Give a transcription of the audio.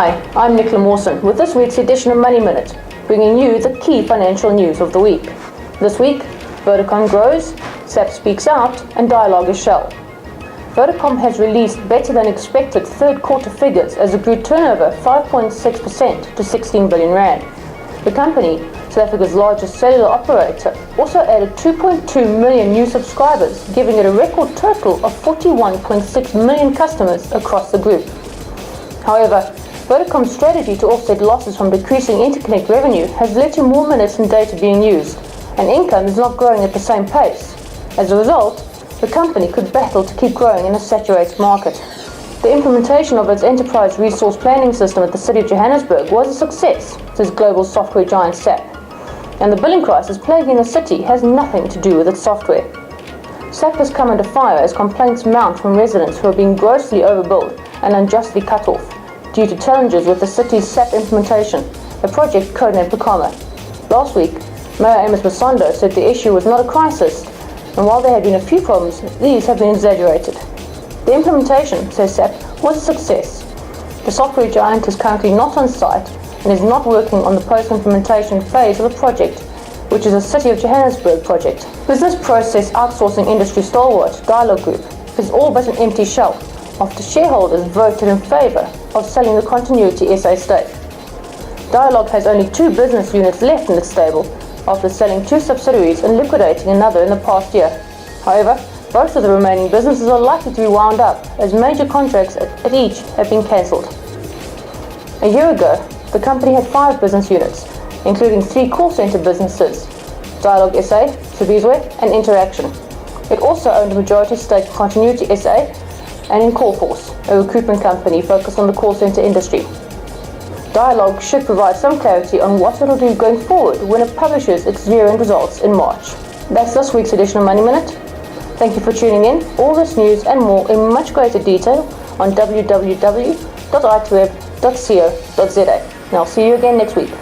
Hi, I'm Nicola Mawson with this week's edition of Money Minute, bringing you the key financial news of the week. This week, Vodacom grows, SAP speaks out, and dialogue is shell. Vodacom has released better than expected third quarter figures as it grew turnover 5.6% to 16 billion rand. The company, South Africa's largest cellular operator, also added 2.2 million new subscribers, giving it a record total of 41.6 million customers across the group. However, Vodacom's strategy to offset losses from decreasing interconnect revenue has led to more minutes and data being used, and income is not growing at the same pace. As a result, the company could battle to keep growing in a saturated market. The implementation of its enterprise resource planning system at the City of Johannesburg was a success, says global software giant SAP. And the billing crisis plaguing the city has nothing to do with its software. SAP has come under fire as complaints mount from residents who are being grossly overbilled and unjustly cut off due to challenges with the city's SAP implementation, a project codenamed Phakama. Last week, Mayor Amos Masondo said the issue was not a crisis, and while there have been a few problems, these have been exaggerated. The implementation, says SAP, was a success. The software giant is currently not on site and is not working on the post-implementation phase of the project, which is a City of Johannesburg project. Business process outsourcing industry stalwart Dialogue Group is all but an empty shell after shareholders voted in favour of selling the Continuity SA stake. Dialogue has only 2 business units left in its stable after selling 2 subsidiaries and liquidating another in the past year. However, both of the remaining businesses are likely to be wound up as major contracts at each have been cancelled. A year ago, the company had 5 business units, including 3 call centre businesses, Dialogue SA, Sabizwe and Interaction. It also owned a majority stake in Continuity SA and in Callforce, a recruitment company focused on the call centre industry. Dialogue should provide some clarity on what it will do going forward when it publishes its year-end results in March. That's this week's edition of Money Minute. Thank you for tuning in. All this news and more in much greater detail on www.itweb.co.za. And I'll see you again next week.